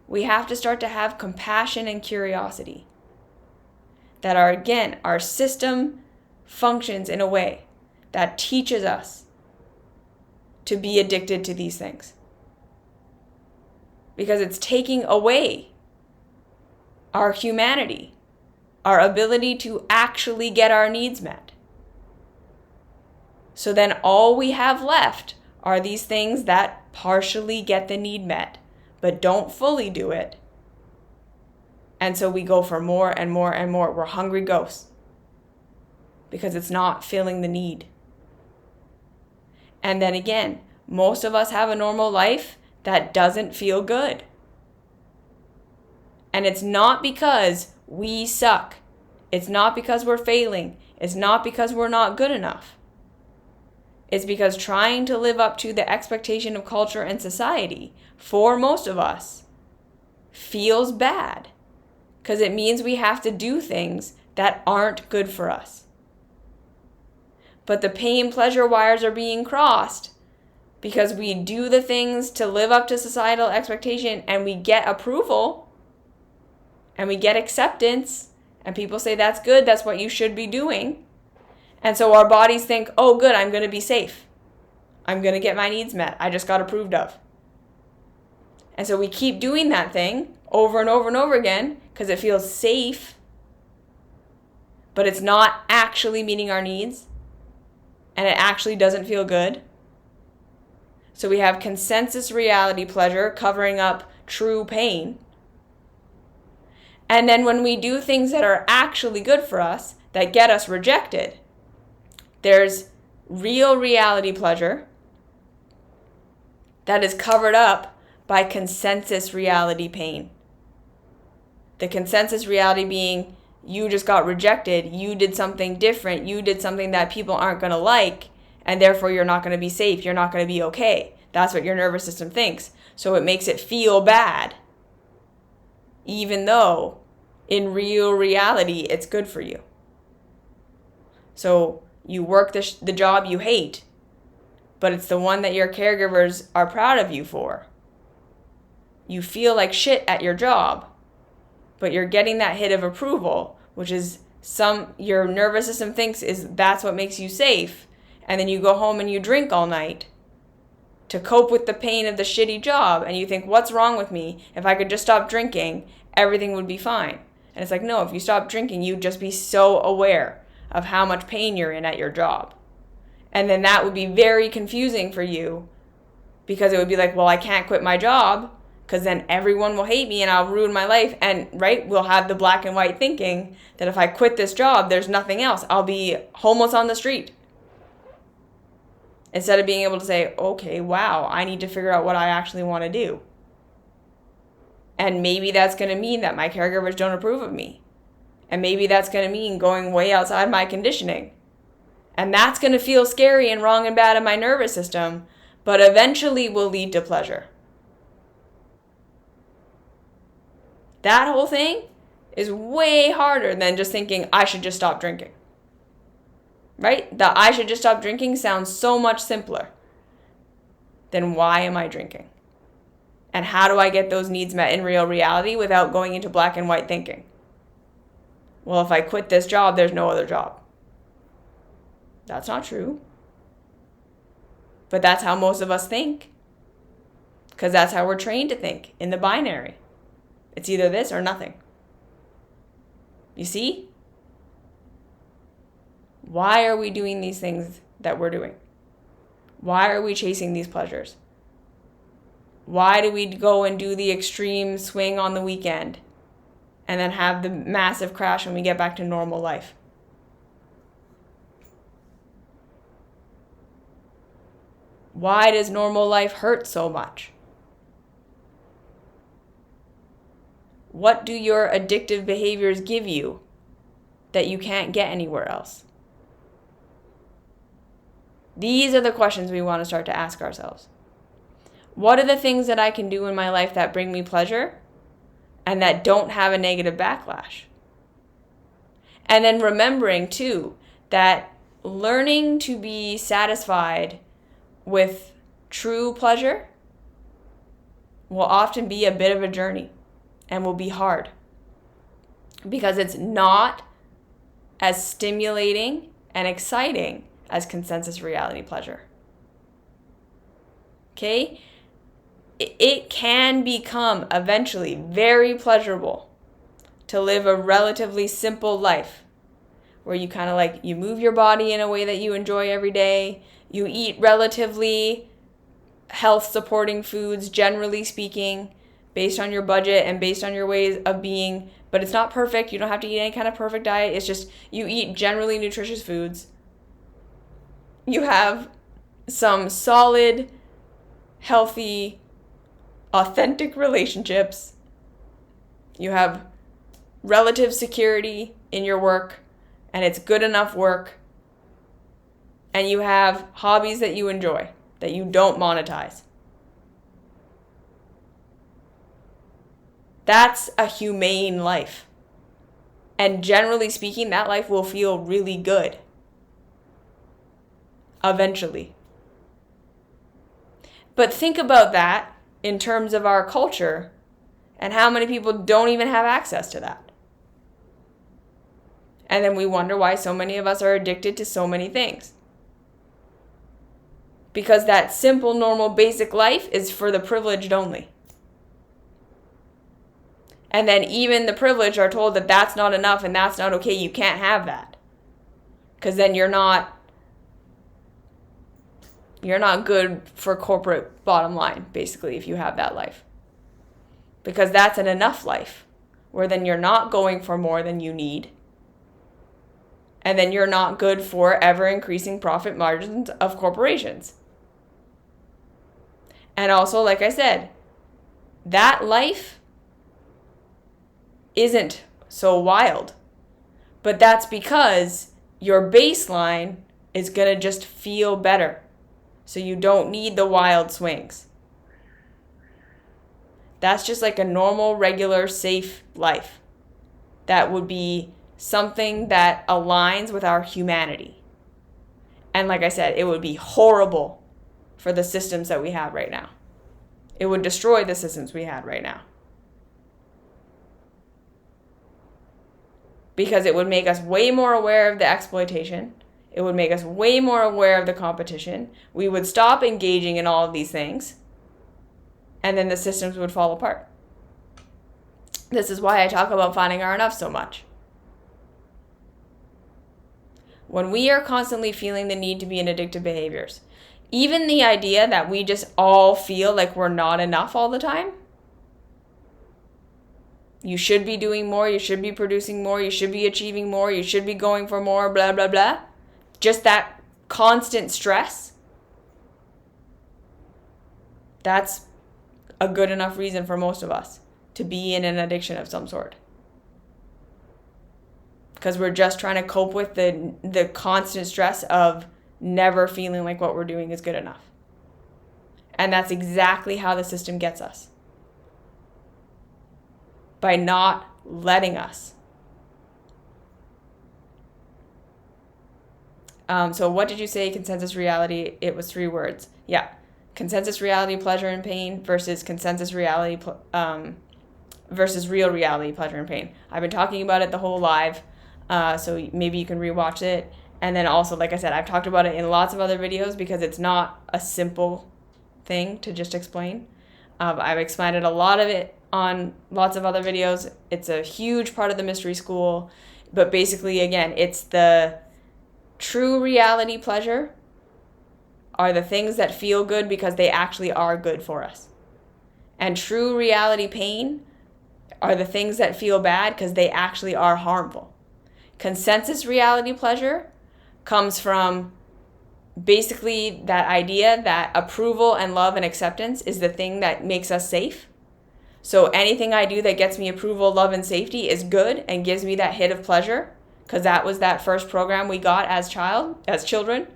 We have to start to have compassion and curiosity. That our system functions in a way that teaches us to be addicted to these things. Because it's taking away our humanity, our ability to actually get our needs met. So then all we have left are these things that partially get the need met, but don't fully do it. And so we go for more and more and more. We're hungry ghosts because it's not filling the need. And then again, most of us have a normal life that doesn't feel good. And it's not because we suck. It's not because we're failing. It's not because we're not good enough. It's because trying to live up to the expectation of culture and society, for most of us, feels bad. Because it means we have to do things that aren't good for us. But the pain-pleasure wires are being crossed because we do the things to live up to societal expectation and we get approval and we get acceptance and people say that's good, that's what you should be doing. And so our bodies think, oh good, I'm going to be safe. I'm going to get my needs met. I just got approved of. And so we keep doing that thing over and over and over again because it feels safe, but it's not actually meeting our needs and it actually doesn't feel good. So we have consensus reality pleasure covering up true pain And then when we do things that are actually good for us, that get us rejected, there's real reality pleasure that is covered up by consensus reality pain. The consensus reality being, you just got rejected, you did something different, you did something that people aren't going to like, and therefore you're not going to be safe, you're not going to be okay. That's what your nervous system thinks. So it makes it feel bad, even though in real reality it's good for you. So you work the job you hate, but it's the one that your caregivers are proud of you for. You feel like shit at your job, but you're getting that hit of approval, which is your nervous system thinks that's what makes you safe. And then you go home and you drink all night to cope with the pain of the shitty job. And you think, what's wrong with me? If I could just stop drinking, everything would be fine. And it's like, no, if you stop drinking, you'd just be so aware of how much pain you're in at your job. And then that would be very confusing for you, because it would be like, well, I can't quit my job because then everyone will hate me and I'll ruin my life. And right, we'll have the black and white thinking that if I quit this job, there's nothing else. I'll be homeless on the street. Instead of being able to say, okay, wow, I need to figure out what I actually want to do. And maybe that's going to mean that my caregivers don't approve of me. And maybe that's going to mean going way outside my conditioning. And that's going to feel scary and wrong and bad in my nervous system, but eventually will lead to pleasure. That whole thing is way harder than just thinking, I should just stop drinking. Right? The I should just stop drinking sounds so much simpler than why am I drinking? And how do I get those needs met in real reality without going into black and white thinking? Well, if I quit this job, there's no other job. That's not true. But that's how most of us think. Because that's how we're trained to think, in the binary. It's either this or nothing. You see? Why are we doing these things that we're doing? Why are we chasing these pleasures? Why do we go and do the extreme swing on the weekend and then have the massive crash when we get back to normal life? Why does normal life hurt so much? What do your addictive behaviors give you that you can't get anywhere else? These are the questions we want to start to ask ourselves. What are the things that I can do in my life that bring me pleasure and that don't have a negative backlash? And then remembering, too, that learning to be satisfied with true pleasure will often be a bit of a journey and will be hard because it's not as stimulating and exciting as consensus reality pleasure. Okay? It can become eventually very pleasurable to live a relatively simple life where you kind of like, you move your body in a way that you enjoy every day. You eat relatively health-supporting foods, generally speaking, based on your budget and based on your ways of being. But it's not perfect. You don't have to eat any kind of perfect diet. It's just you eat generally nutritious foods. You have some solid, healthy, authentic relationships. You have relative security in your work, and it's good enough work. And you have hobbies that you enjoy, that you don't monetize. That's a humane life. And generally speaking, that life will feel really good. Eventually. But think about that in terms of our culture and how many people don't even have access to that. And then we wonder why so many of us are addicted to so many things. Because that simple, normal, basic life is for the privileged only. And then even the privileged are told that that's not enough and that's not okay. You can't have that. Because then you're not good for corporate bottom line, basically, if you have that life. Because that's an enough life. where then you're not going for more than you need. And then you're not good for ever increasing profit margins of corporations. And also, like I said, that life isn't so wild. But that's because your baseline is going to just feel better. So you don't need the wild swings. That's just like a normal, regular, safe life. That would be something that aligns with our humanity. And like I said, it would be horrible for the systems that we have right now. It would destroy the systems we had right now. Because it would make us way more aware of the exploitation. It would make us way more aware of the competition. We would stop engaging in all of these things. And then the systems would fall apart. This is why I talk about finding our enough so much. When we are constantly feeling the need to be in addictive behaviors, even the idea that we just all feel like we're not enough all the time, you should be doing more, you should be producing more, you should be achieving more, you should be going for more, blah, blah, blah. Just that constant stress, that's a good enough reason for most of us to be in an addiction of some sort. Because we're just trying to cope with the constant stress of never feeling like what we're doing is good enough. And that's exactly how the system gets us. By not letting us. So what did you say, consensus reality? It was 3 words. Yeah. Consensus reality, pleasure and pain versus consensus reality versus real reality, pleasure and pain. I've been talking about it the whole live. So maybe you can rewatch it. And then also, like I said, I've talked about it in lots of other videos because it's not a simple thing to just explain. I've explained a lot of it on lots of other videos. It's a huge part of the mystery school. But basically, again, it's the true reality pleasure are the things that feel good because they actually are good for us. And true reality pain are the things that feel bad because they actually are harmful. Consensus reality pleasure comes from basically that idea that approval and love and acceptance is the thing that makes us safe. So anything I do that gets me approval, love, and safety is good and gives me that hit of pleasure because that was that first program we got as children.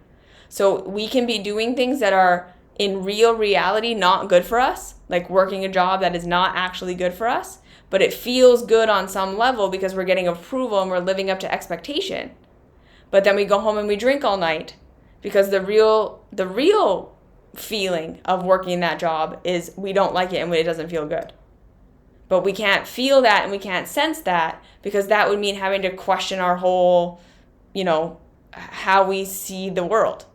So we can be doing things that are in real reality not good for us, like working a job that is not actually good for us, but it feels good on some level because we're getting approval and we're living up to expectation. But then we go home and we drink all night because the real feeling of working that job is we don't like it and it doesn't feel good. But we can't feel that and we can't sense that because that would mean having to question our whole, how we see the world.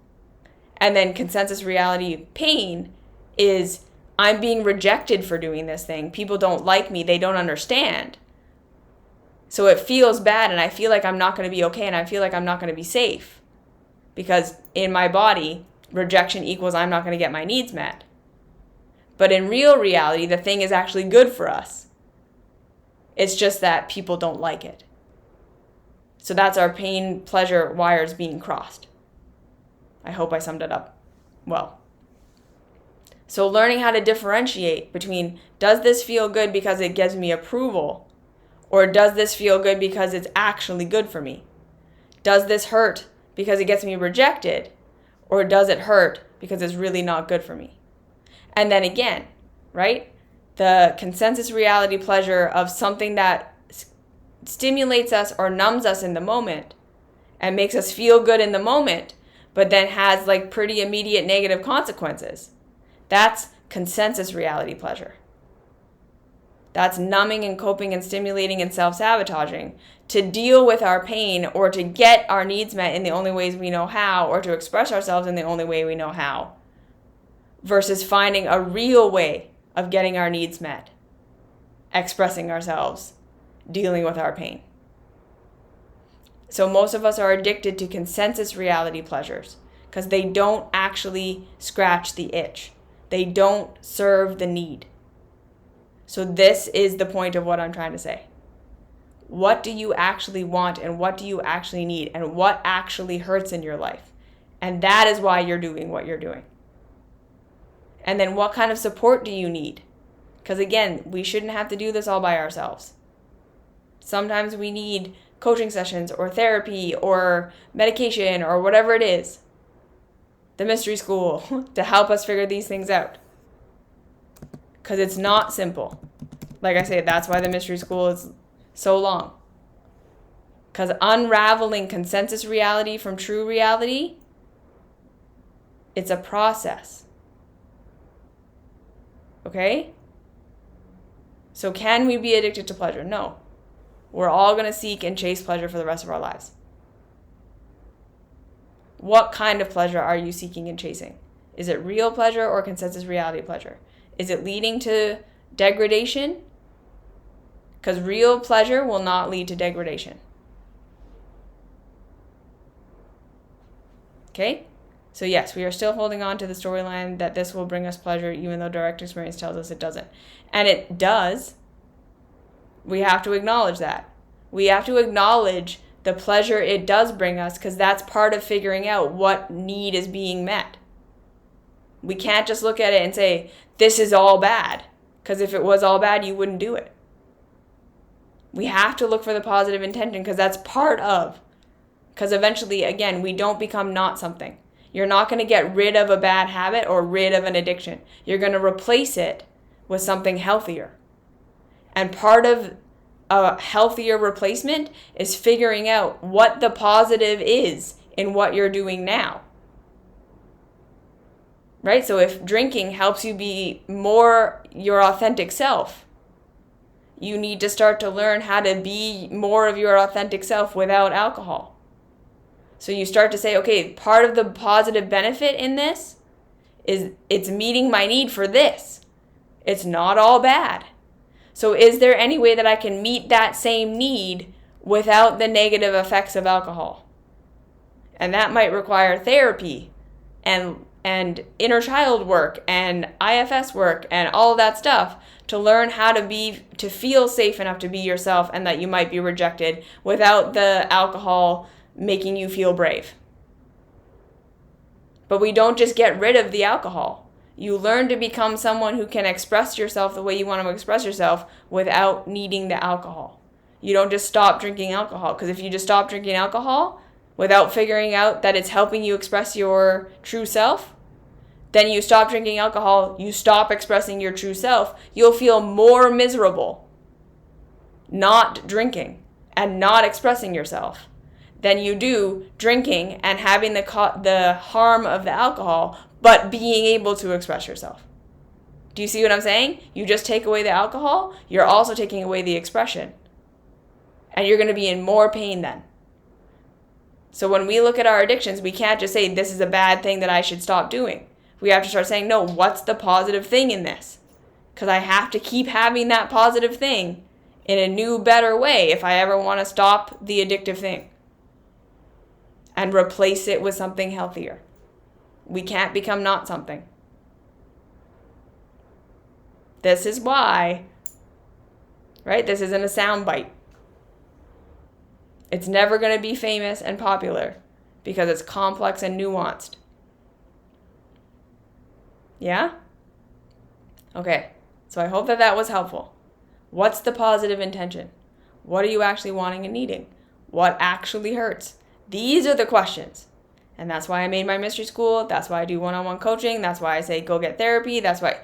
And then consensus reality pain is I'm being rejected for doing this thing. People don't like me. They don't understand. So it feels bad and I feel like I'm not going to be okay and I feel like I'm not going to be safe. Because in my body, rejection equals I'm not going to get my needs met. But in real reality, the thing is actually good for us. It's just that people don't like it. So that's our pain-pleasure wires being crossed. I hope I summed it up well. So learning how to differentiate between does this feel good because it gives me approval or does this feel good because it's actually good for me? Does this hurt because it gets me rejected or does it hurt because it's really not good for me? And then again, right? The consensus reality pleasure of something that stimulates us or numbs us in the moment and makes us feel good in the moment, but then has like pretty immediate negative consequences. That's consensus reality pleasure. That's numbing and coping and stimulating and self-sabotaging to deal with our pain or to get our needs met in the only ways we know how or to express ourselves in the only way we know how versus finding a real way of getting our needs met, expressing ourselves, dealing with our pain. So most of us are addicted to consensus reality pleasures because they don't actually scratch the itch. They don't serve the need. So this is the point of what I'm trying to say. What do you actually want, and what do you actually need, and what actually hurts in your life? And that is why you're doing what you're doing. And then what kind of support do you need? Because again, we shouldn't have to do this all by ourselves. Sometimes we need coaching sessions or therapy or medication or whatever it is, the mystery school, to help us figure these things out. Because it's not simple. Like I say, that's why the mystery school is so long. Because unraveling consensus reality from true reality, it's a process. Okay? So can we be addicted to pleasure? No. We're all going to seek and chase pleasure for the rest of our lives. What kind of pleasure are you seeking and chasing? Is it real pleasure or consensus reality pleasure? Is it leading to degradation? Because real pleasure will not lead to degradation. Okay? So yes, we are still holding on to the storyline that this will bring us pleasure, even though direct experience tells us it doesn't. And it does. We have to acknowledge that. We have to acknowledge the pleasure it does bring us, because that's part of figuring out what need is being met. We can't just look at it and say, this is all bad. Because if it was all bad, you wouldn't do it. We have to look for the positive intention, because that's part of. Because eventually, again, we don't become not something. You're not going to get rid of a bad habit or rid of an addiction. You're going to replace it with something healthier. And part of a healthier replacement is figuring out what the positive is in what you're doing now. Right? So if drinking helps you be more your authentic self, you need to start to learn how to be more of your authentic self without alcohol. So you start to say, okay, part of the positive benefit in this is it's meeting my need for this. It's not all bad. So is there any way that I can meet that same need without the negative effects of alcohol? And that might require therapy and inner child work and IFS work and all of that stuff to learn how to feel safe enough to be yourself, and that you might be rejected without the alcohol making you feel brave. But we don't just get rid of the alcohol. You learn to become someone who can express yourself the way you want to express yourself without needing the alcohol. You don't just stop drinking alcohol, because if you just stop drinking alcohol without figuring out that it's helping you express your true self, then you stop drinking alcohol, you stop expressing your true self, you'll feel more miserable not drinking and not expressing yourself than you do drinking and having the harm of the alcohol, but being able to express yourself. Do you see what I'm saying? You just take away the alcohol, you're also taking away the expression. And you're going to be in more pain then. So when we look at our addictions, we can't just say, this is a bad thing that I should stop doing. We have to start saying, no, what's the positive thing in this? Because I have to keep having that positive thing in a new, better way if I ever want to stop the addictive thing and replace it with something healthier. We can't become not something. This is why, right? This isn't a soundbite. It's never going to be famous and popular because it's complex and nuanced. Yeah? Okay. So I hope that was helpful. What's the positive intention? What are you actually wanting and needing? What actually hurts? These are the questions. And that's why I made my mystery school. That's why I do one-on-one coaching. That's why I say go get therapy. That's why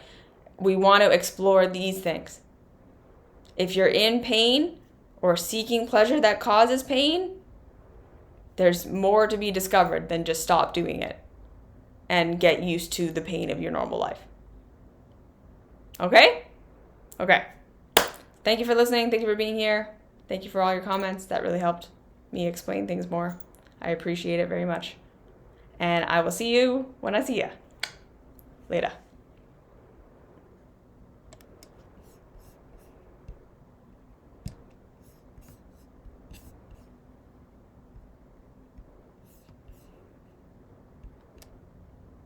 we want to explore these things. If you're in pain or seeking pleasure that causes pain, there's more to be discovered than just stop doing it and get used to the pain of your normal life. Okay? Okay. Thank you for listening. Thank you for being here. Thank you for all your comments. That really helped me explain things more. I appreciate it very much. And I will see you when I see you. Later.